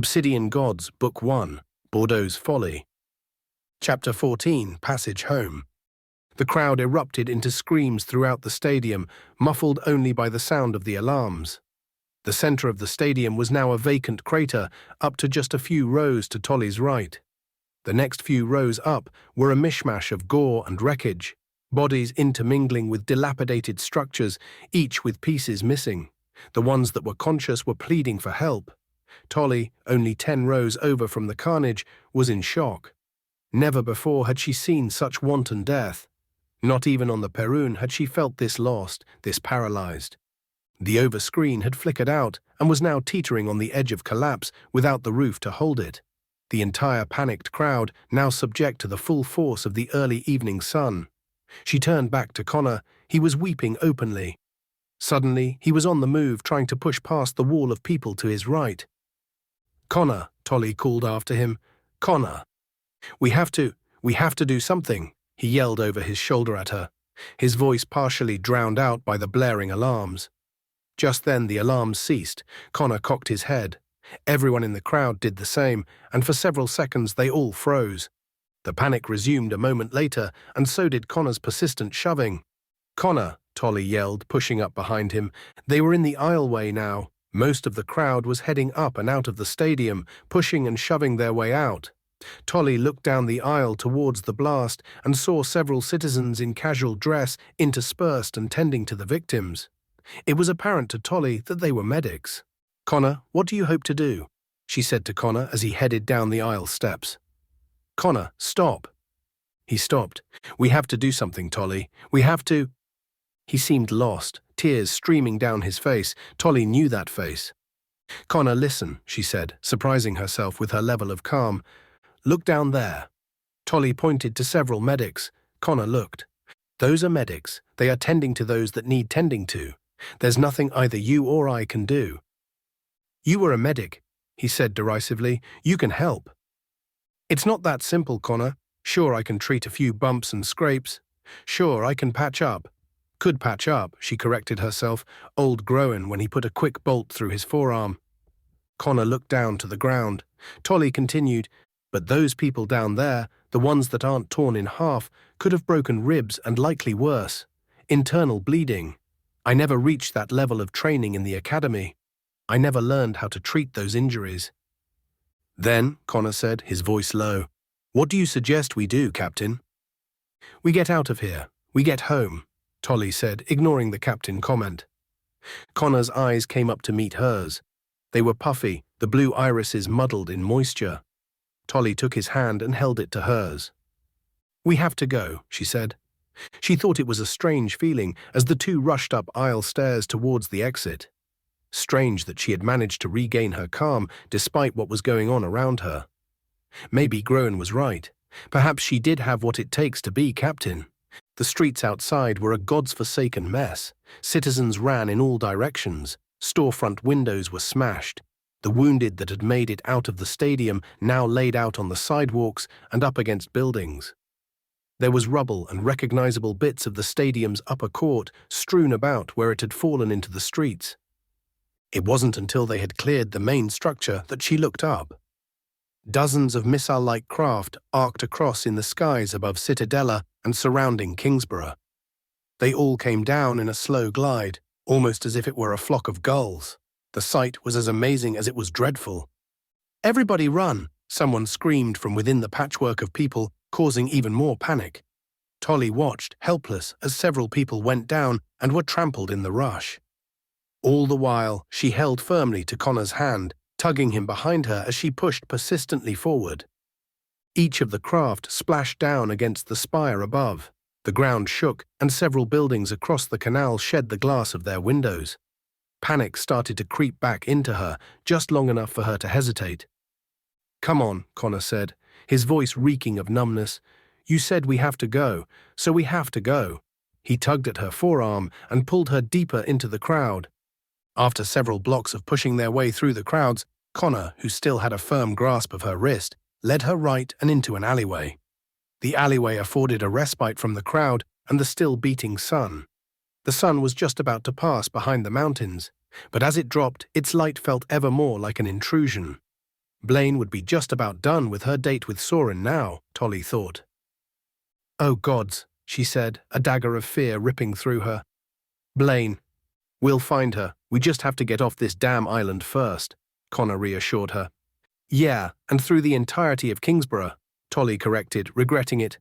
Obsidian Gods, Book 1, Bordeaux's Folly. Chapter 14, Passage Home. The crowd erupted into screams throughout the stadium, muffled only by the sound of the alarms. The center of the stadium was now a vacant crater, up to just a few rows to Tolly's right. The next few rows up were a mishmash of gore and wreckage, bodies intermingling with dilapidated structures, each with pieces missing. The ones that were conscious were pleading for help. Tolly, only 10 rows over from the carnage, was in shock. Never before had she seen such wanton death. Not even on the Perun had she felt this lost, this paralyzed. The overscreen had flickered out and was now teetering on the edge of collapse without the roof to hold it. The entire panicked crowd now subject to the full force of the early evening sun. She turned back to Connor. He was weeping openly. Suddenly, he was on the move, trying to push past the wall of people to his right. "Connor," Tolly called after him. "Connor. We have to do something," he yelled over his shoulder at her, his voice partially drowned out by the blaring alarms. Just then the alarms ceased. Connor cocked his head. Everyone in the crowd did the same, and for several seconds they all froze. The panic resumed a moment later, and so did Connor's persistent shoving. "Connor," Tolly yelled, pushing up behind him. They were in the aisleway now. Most of the crowd was heading up and out of the stadium, pushing and shoving their way out. Tolly looked down the aisle towards the blast and saw several citizens in casual dress interspersed and tending to the victims. It was apparent to Tolly that they were medics. "Connor, what do you hope to do?" she said to Connor as he headed down the aisle steps. "Connor, stop." He stopped. "We have to do something, Tolly. We have to—" He seemed lost, tears streaming down his face. Tolly knew that face. "Connor, listen," she said, surprising herself with her level of calm. "Look down there." Tolly pointed to several medics. Connor looked. "Those are medics. They are tending to those that need tending to. There's nothing either you or I can do." "You were a medic," he said derisively. "You can help." "It's not that simple, Connor. Sure, I can treat a few bumps and scrapes. Sure, I can patch up." "Could patch up," she corrected herself, old Groen when he put a quick bolt through his forearm. Connor looked down to the ground. Tolly continued, "But those people down there, the ones that aren't torn in half, could have broken ribs and likely worse. Internal bleeding. I never reached that level of training in the academy. I never learned how to treat those injuries." "Then," Connor said, his voice low, "what do you suggest we do, Captain?" "We get out of here. We get home," Tolly said, ignoring the captain comment. Connor's eyes came up to meet hers. They were puffy, the blue irises muddled in moisture. Tolly took his hand and held it to hers. "We have to go," she said. She thought it was a strange feeling as the two rushed up aisle stairs towards the exit. Strange that she had managed to regain her calm despite what was going on around her. Maybe Groen was right. Perhaps she did have what it takes to be captain. The streets outside were a god's-forsaken mess. Citizens ran in all directions. Storefront windows were smashed. The wounded that had made it out of the stadium now laid out on the sidewalks and up against buildings. There was rubble and recognizable bits of the stadium's upper court strewn about where it had fallen into the streets. It wasn't until they had cleared the main structure that she looked up. Dozens of missile-like craft arced across in the skies above Citadella and surrounding Kingsborough. They all came down in a slow glide, almost as if it were a flock of gulls. The sight was as amazing as it was dreadful. "Everybody run!" someone screamed from within the patchwork of people, causing even more panic. Tolly watched, helpless, as several people went down and were trampled in the rush. All the while, she held firmly to Connor's hand, tugging him behind her as she pushed persistently forward. Each of the craft splashed down against the spire above. The ground shook, and several buildings across the canal shed the glass of their windows. Panic started to creep back into her, just long enough for her to hesitate. "Come on," Connor said, his voice reeking of numbness. "You said we have to go, so we have to go." He tugged at her forearm and pulled her deeper into the crowd. After several blocks of pushing their way through the crowds, Connor, who still had a firm grasp of her wrist, led her right and into an alleyway. The alleyway afforded a respite from the crowd and the still beating sun. The sun was just about to pass behind the mountains, but as it dropped, its light felt ever more like an intrusion. Blaine would be just about done with her date with Soren now, Tolly thought. "Oh gods," she said, a dagger of fear ripping through her. "Blaine, we'll find her. We just have to get off this damn island first," Connor reassured her. "Yeah, and through the entirety of Kingsborough," Tolly corrected, regretting it.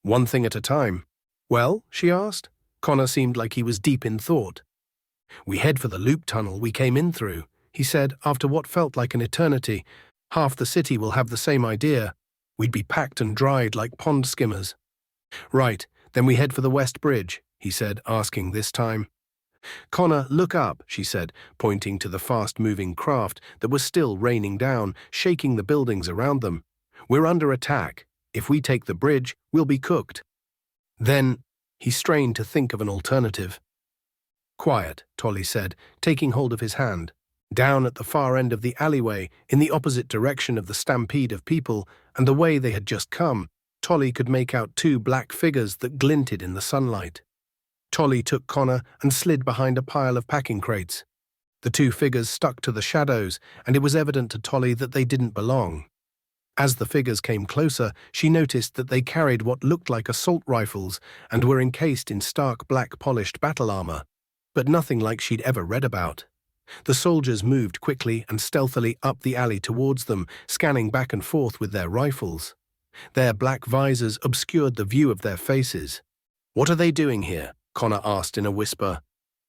"One thing at a time." "Well?" she asked. Connor seemed like he was deep in thought. "We head for the loop tunnel we came in through," he said, after what felt like an eternity. "Half the city will have the same idea. We'd be packed and dried like pond skimmers." "Right, then we head for the West Bridge," he said, asking this time. "Connor, look up," she said, pointing to the fast-moving craft that was still raining down, shaking the buildings around them. "We're under attack. If we take the bridge, we'll be cooked." Then he strained to think of an alternative. "Quiet," Tolly said, taking hold of his hand. Down at the far end of the alleyway, in the opposite direction of the stampede of people and the way they had just come, Tolly could make out two black figures that glinted in the sunlight. Tolly took Connor and slid behind a pile of packing crates. The two figures stuck to the shadows, and it was evident to Tolly that they didn't belong. As the figures came closer, she noticed that they carried what looked like assault rifles and were encased in stark black polished battle armor, but nothing like she'd ever read about. The soldiers moved quickly and stealthily up the alley towards them, scanning back and forth with their rifles. Their black visors obscured the view of their faces. "What are they doing here?" Connor asked in a whisper.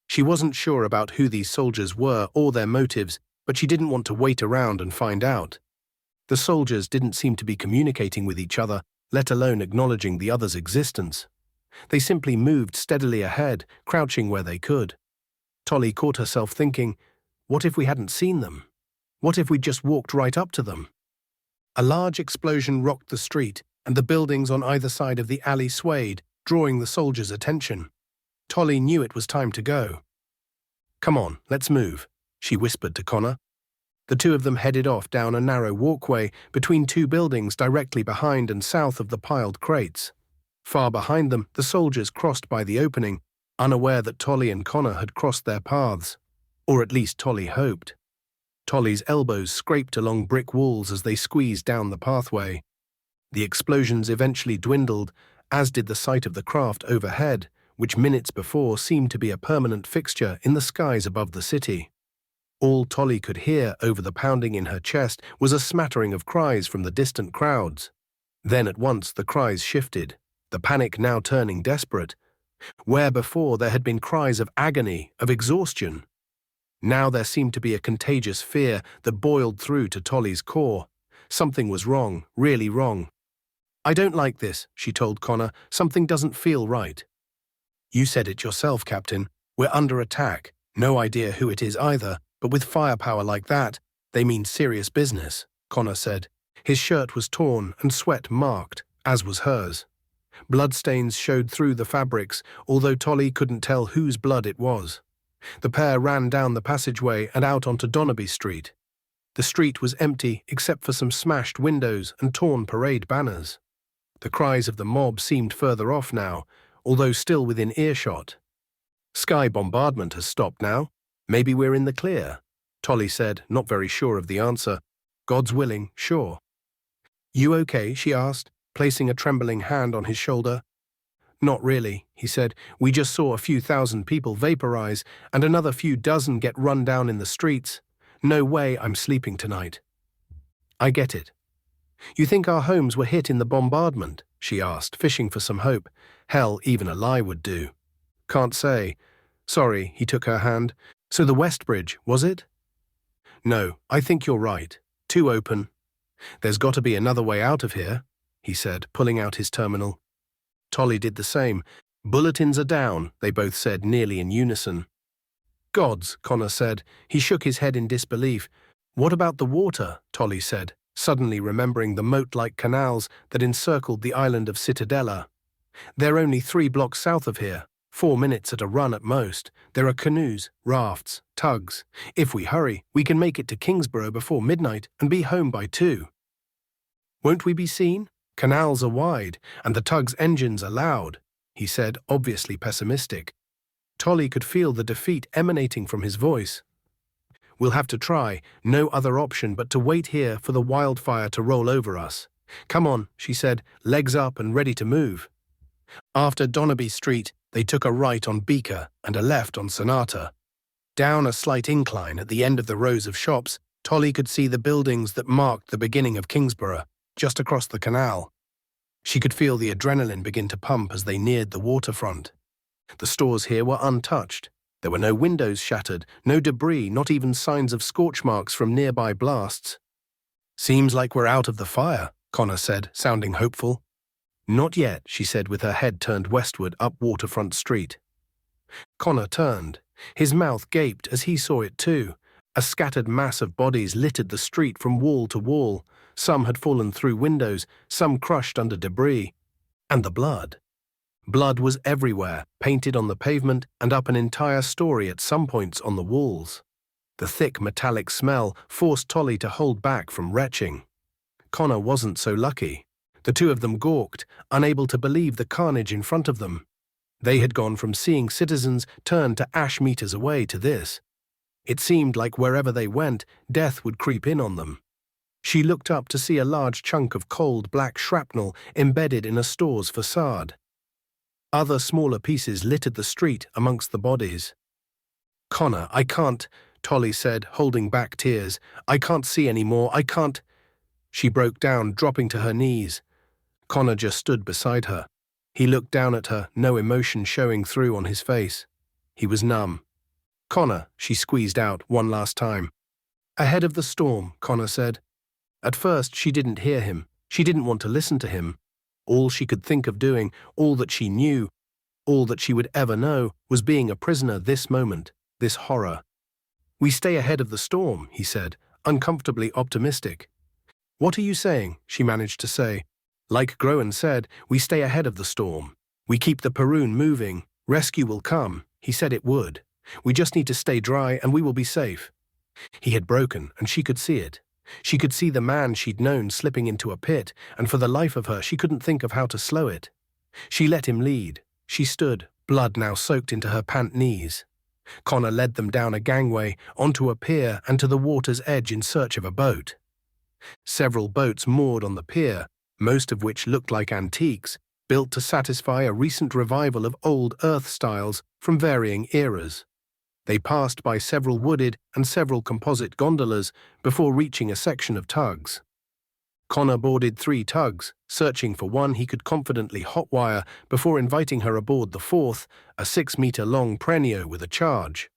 She wasn't sure about who these soldiers were or their motives, but she didn't want to wait around and find out. The soldiers didn't seem to be communicating with each other, let alone acknowledging the other's existence. They simply moved steadily ahead, crouching where they could. Tolly caught herself thinking, what if we hadn't seen them? What if we'd just walked right up to them? A large explosion rocked the street, and the buildings on either side of the alley swayed, drawing the soldiers' attention. Tolly knew it was time to go. "Come on, let's move," she whispered to Connor. The two of them headed off down a narrow walkway between two buildings directly behind and south of the piled crates. Far behind them, the soldiers crossed by the opening, unaware that Tolly and Connor had crossed their paths. Or at least Tolly hoped. Tolly's elbows scraped along brick walls as they squeezed down the pathway. The explosions eventually dwindled, as did the sight of the craft overhead, which minutes before seemed to be a permanent fixture in the skies above the city. All Tolly could hear over the pounding in her chest was a smattering of cries from the distant crowds. Then at once the cries shifted, the panic now turning desperate. Where before there had been cries of agony, of exhaustion, now there seemed to be a contagious fear that boiled through to Tolly's core. Something was wrong, really wrong. "I don't like this," she told Connor. "Something doesn't feel right." "You said it yourself, Captain. We're under attack. No idea who it is either, but with firepower like that, they mean serious business," Connor said. His shirt was torn and sweat marked, as was hers. Bloodstains showed through the fabrics, although Tolly couldn't tell whose blood it was. The pair ran down the passageway and out onto Donaby Street. The street was empty except for some smashed windows and torn parade banners. The cries of the mob seemed further off now, although still within earshot. "Sky bombardment has stopped now. Maybe we're in the clear," Tolly said, not very sure of the answer. "God's willing, sure." "You okay?" she asked, placing a trembling hand on his shoulder. "Not really," he said. "We just saw a few thousand people vaporize and another few dozen get run down in the streets. No way I'm sleeping tonight." "I get it." "You think our homes were hit in the bombardment?" she asked, fishing for some hope. Hell, even a lie would do. "Can't say." "Sorry," he took her hand. "So the West Bridge, was it?" "No, I think you're right. Too open." "There's got to be another way out of here," he said, pulling out his terminal. Tolly did the same. "Bulletins are down," they both said nearly in unison. "Gods," Connor said. He shook his head in disbelief. "What about the water?" Tolly said, suddenly remembering the moat-like canals that encircled the island of Citadella. "They're only 3 blocks south of here, 4 minutes at a run at most. There are canoes, rafts, tugs. If we hurry, we can make it to Kingsborough before midnight and be home by 2. "Won't we be seen? Canals are wide, and the tug's engines are loud," he said, obviously pessimistic. Tolly could feel the defeat emanating from his voice. We'll have to try, no other option but to wait here for the wildfire to roll over us. Come on, she said, legs up and ready to move. After Donaby Street, they took a right on Beaker and a left on Sonata. Down a slight incline at the end of the rows of shops, Tolly could see the buildings that marked the beginning of Kingsborough, just across the canal. She could feel the adrenaline begin to pump as they neared the waterfront. The stores here were untouched. There were no windows shattered, no debris, not even signs of scorch marks from nearby blasts. Seems like we're out of the fire, Connor said, sounding hopeful. Not yet, she said with her head turned westward up Waterfront Street. Connor turned. His mouth gaped as he saw it too. A scattered mass of bodies littered the street from wall to wall. Some had fallen through windows, some crushed under debris. And the blood. Blood was everywhere, painted on the pavement and up an entire story at some points on the walls. The thick metallic smell forced Tolly to hold back from retching. Connor wasn't so lucky. The two of them gawked, unable to believe the carnage in front of them. They had gone from seeing citizens turn to ash meters away to this. It seemed like wherever they went, death would creep in on them. She looked up to see a large chunk of cold black shrapnel embedded in a store's facade. Other smaller pieces littered the street amongst the bodies. Connor, I can't, Tolly said, holding back tears. I can't see any more, I can't. She broke down, dropping to her knees. Connor just stood beside her. He looked down at her, no emotion showing through on his face. He was numb. Connor, she squeezed out one last time. Ahead of the storm, Connor said. At first, she didn't hear him. She didn't want to listen to him. All she could think of doing, all that she knew, all that she would ever know, was being a prisoner this moment, this horror. We stay ahead of the storm, he said, uncomfortably optimistic. What are you saying? She managed to say. Like Groen said, we stay ahead of the storm. We keep the Perun moving. Rescue will come. He said it would. We just need to stay dry and we will be safe. He had broken, and she could see it. She could see the man she'd known slipping into a pit, and for the life of her she couldn't think of how to slow it. She let him lead. She stood, blood now soaked into her pant knees. Connor led them down a gangway, onto a pier and to the water's edge in search of a boat. Several boats moored on the pier, most of which looked like antiques, built to satisfy a recent revival of old earth styles from varying eras. They passed by several wooded and several composite gondolas before reaching a section of tugs. Connor boarded 3 tugs, searching for one he could confidently hotwire before inviting her aboard the 4th, a 6-meter-long Prenio with a charge.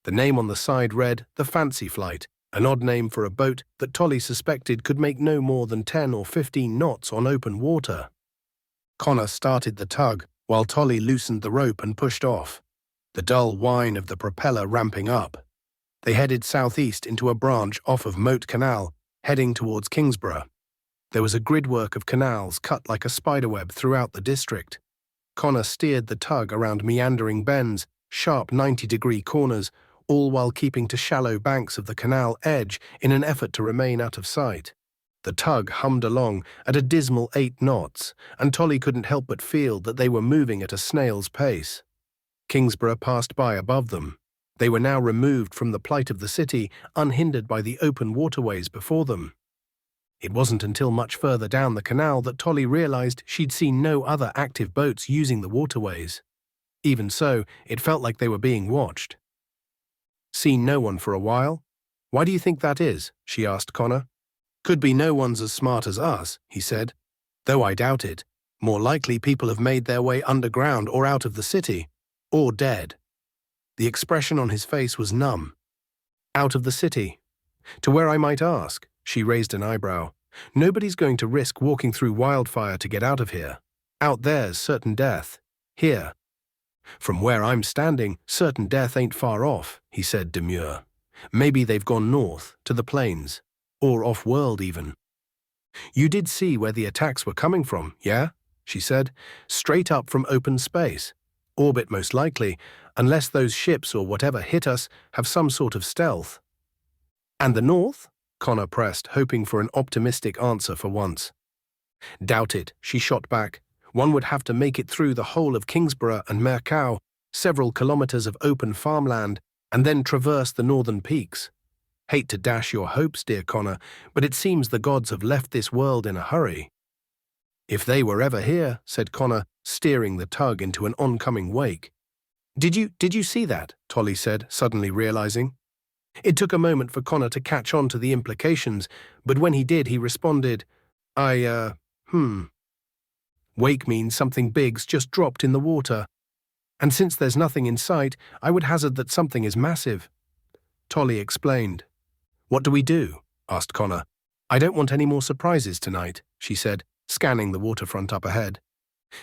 The name on the side read the Fancy Flight, an odd name for a boat that Tolly suspected could make no more than 10 or 15 knots on open water. Connor started the tug, while Tolly loosened the rope and pushed off. The dull whine of the propeller ramping up. They headed southeast into a branch off of Moat Canal, heading towards Kingsborough. There was a gridwork of canals cut like a spiderweb throughout the district. Connor steered the tug around meandering bends, sharp 90-degree corners, all while keeping to shallow banks of the canal edge in an effort to remain out of sight. The tug hummed along at a dismal 8 knots, and Tolly couldn't help but feel that they were moving at a snail's pace. Kingsborough passed by above them. They were now removed from the plight of the city, unhindered by the open waterways before them. It wasn't until much further down the canal that Tolly realized she'd seen no other active boats using the waterways. Even so, it felt like they were being watched. Seen no one for a while? Why do you think that is? She asked Connor. Could be no one's as smart as us, he said. Though I doubt it. More likely people have made their way underground or out of the city. Or dead. The expression on his face was numb. Out of the city. To where I might ask, she raised an eyebrow. Nobody's going to risk walking through wildfire to get out of here. Out there's certain death. Here. From where I'm standing, certain death ain't far off, he said demure. Maybe they've gone north, to the plains. Or off-world even. You did see where the attacks were coming from, yeah? She said. Straight up from open space. Orbit most likely, unless those ships or whatever hit us have some sort of stealth. And the north? Connor pressed, hoping for an optimistic answer for once. Doubt it, she shot back. One would have to make it through the whole of Kingsborough and Mercau, several kilometers of open farmland, and then traverse the northern peaks. Hate to dash your hopes, dear Connor, but it seems the gods have left this world in a hurry. If they were ever here, said Connor, steering the tug into an oncoming wake. Did you see that? Tolly said, suddenly realizing. It took a moment for Connor to catch on to the implications, but when he did, he responded, Wake means something big's just dropped in the water. And since there's nothing in sight, I would hazard that something is massive. Tolly explained. What do we do? Asked Connor. I don't want any more surprises tonight, she said, scanning the waterfront up ahead.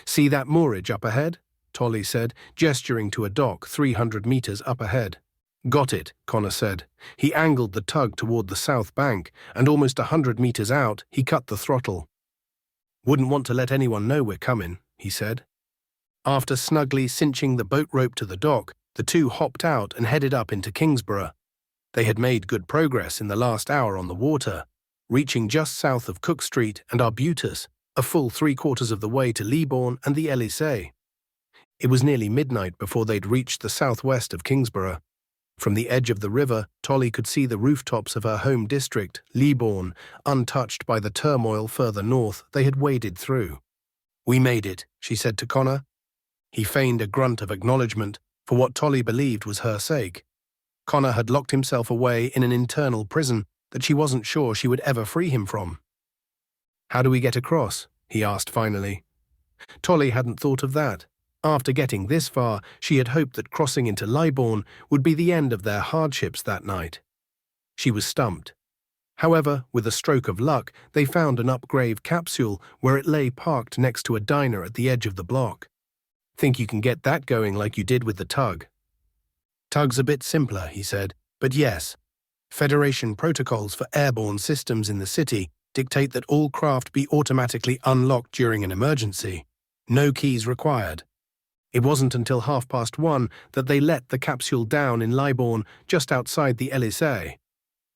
See that moorage up ahead? Tolly said, gesturing to a dock 300 meters up ahead. Got it, Connor said. He angled the tug toward the south bank, and almost 100 meters out, he cut the throttle. Wouldn't want to let anyone know we're coming, he said. After snugly cinching the boat rope to the dock, the two hopped out and headed up into Kingsborough. They had made good progress in the last hour on the water, reaching just south of Cook Street and Arbutus, a full 3/4 of the way to Leabourn and the Elysee. It was nearly midnight before they'd reached the southwest of Kingsborough. From the edge of the river, Tolly could see the rooftops of her home district, Leabourn, untouched by the turmoil further north they had waded through. We made it, she said to Connor. He feigned a grunt of acknowledgement for what Tolly believed was her sake. Connor had locked himself away in an internal prison that she wasn't sure she would ever free him from. How do we get across? He asked finally. Tolly hadn't thought of that. After getting this far, she had hoped that crossing into Leabourn would be the end of their hardships that night. She was stumped. However, with a stroke of luck, they found an upgrade capsule where it lay parked next to a diner at the edge of the block. Think you can get that going like you did with the tug? Tug's a bit simpler, he said, but yes. Federation protocols for airborne systems in the city dictate that all craft be automatically unlocked during an emergency. No keys required. It wasn't until 1:30 that they let the capsule down in Leabourn, just outside the Elysee.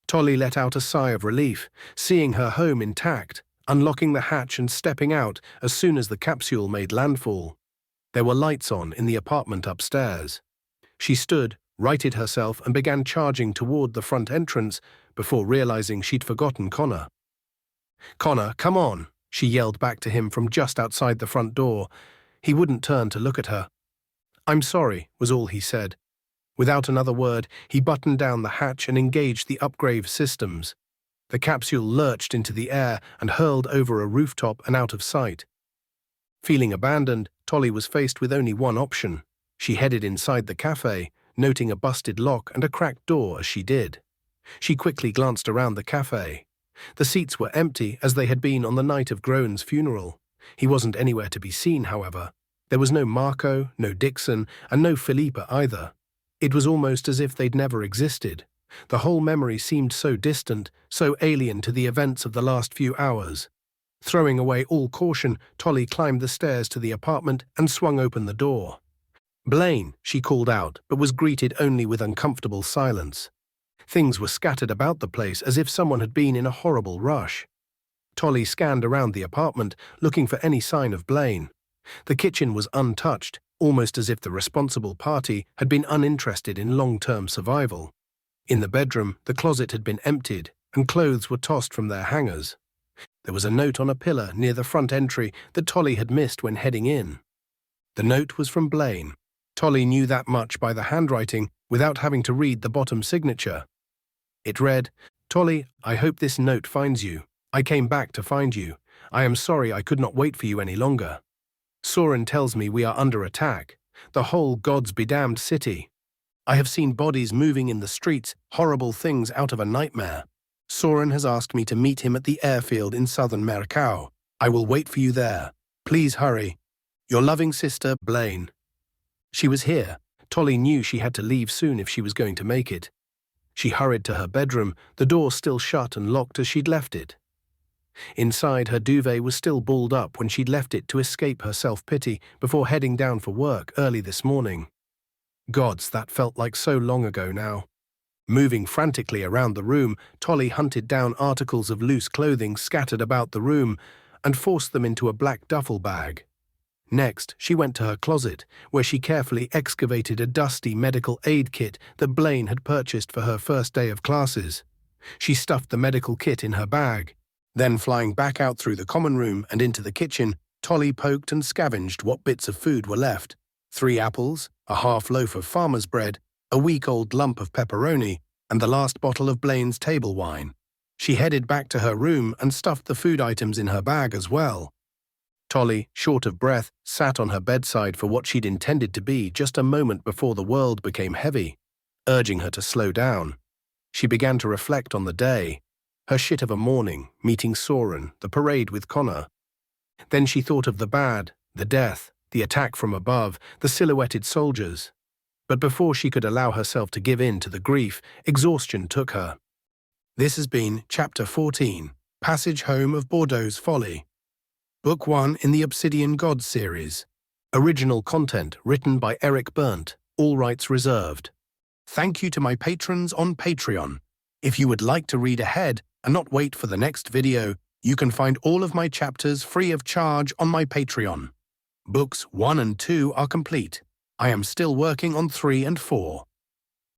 Tolly let out a sigh of relief, seeing her home intact, unlocking the hatch and stepping out as soon as the capsule made landfall. There were lights on in the apartment upstairs. She stood, righted herself and began charging toward the front entrance before realizing she'd forgotten Connor. Connor, come on, she yelled back to him from just outside the front door. He wouldn't turn to look at her. I'm sorry, was all he said. Without another word, he buttoned down the hatch and engaged the upgrade systems. The capsule lurched into the air and hurled over a rooftop and out of sight. Feeling abandoned, Tolly was faced with only one option. She headed inside the cafe, noting a busted lock and a cracked door as she did. She quickly glanced around the cafe. The seats were empty as they had been on the night of Groan's funeral. He wasn't anywhere to be seen, however. There was no Marco, no Dixon, and no Philippa either. It was almost as if they'd never existed. The whole memory seemed so distant, so alien to the events of the last few hours. Throwing away all caution, Tolly climbed the stairs to the apartment and swung open the door. Blaine, she called out, but was greeted only with uncomfortable silence. Things were scattered about the place as if someone had been in a horrible rush. Tolly scanned around the apartment, looking for any sign of Blaine. The kitchen was untouched, almost as if the responsible party had been uninterested in long-term survival. In the bedroom, the closet had been emptied, and clothes were tossed from their hangers. There was a note on a pillar near the front entry that Tolly had missed when heading in. The note was from Blaine. Tolly knew that much by the handwriting without having to read the bottom signature. It read, "Tolly, I hope this note finds you. I came back to find you. I am sorry I could not wait for you any longer. Soren tells me we are under attack. The whole gods be damned city. I have seen bodies moving in the streets, horrible things out of a nightmare. Soren has asked me to meet him at the airfield in southern Maricao. I will wait for you there. Please hurry. Your loving sister, Blaine." She was here. Tolly knew she had to leave soon if she was going to make it. She hurried to her bedroom, the door still shut and locked as she'd left it. Inside, her duvet was still balled up when she'd left it to escape her self-pity before heading down for work early this morning. Gods, that felt like so long ago now. Moving frantically around the room, Tolly hunted down articles of loose clothing scattered about the room and forced them into a black duffel bag. Next, she went to her closet, where she carefully excavated a dusty medical aid kit that Blaine had purchased for her first day of classes. She stuffed the medical kit in her bag. Then, flying back out through the common room and into the kitchen, Tolly poked and scavenged what bits of food were left. 3 apples, a half loaf of farmer's bread, a week-old lump of pepperoni, and the last bottle of Blaine's table wine. She headed back to her room and stuffed the food items in her bag as well. Tolly, short of breath, sat on her bedside for what she'd intended to be just a moment before the world became heavy, urging her to slow down. She began to reflect on the day, her shit of a morning, meeting Soren, the parade with Connor. Then she thought of the bad, the death, the attack from above, the silhouetted soldiers. But before she could allow herself to give in to the grief, exhaustion took her. This has been Chapter 14, Passage Home of Bordeaux's Folly. Book 1 in the Obsidian Gods series. Original content written by Eric Berndt, all rights reserved. Thank you to my patrons on Patreon. If you would like to read ahead and not wait for the next video, you can find all of my chapters free of charge on my Patreon. Books 1 and 2 are complete. I am still working on 3 and 4.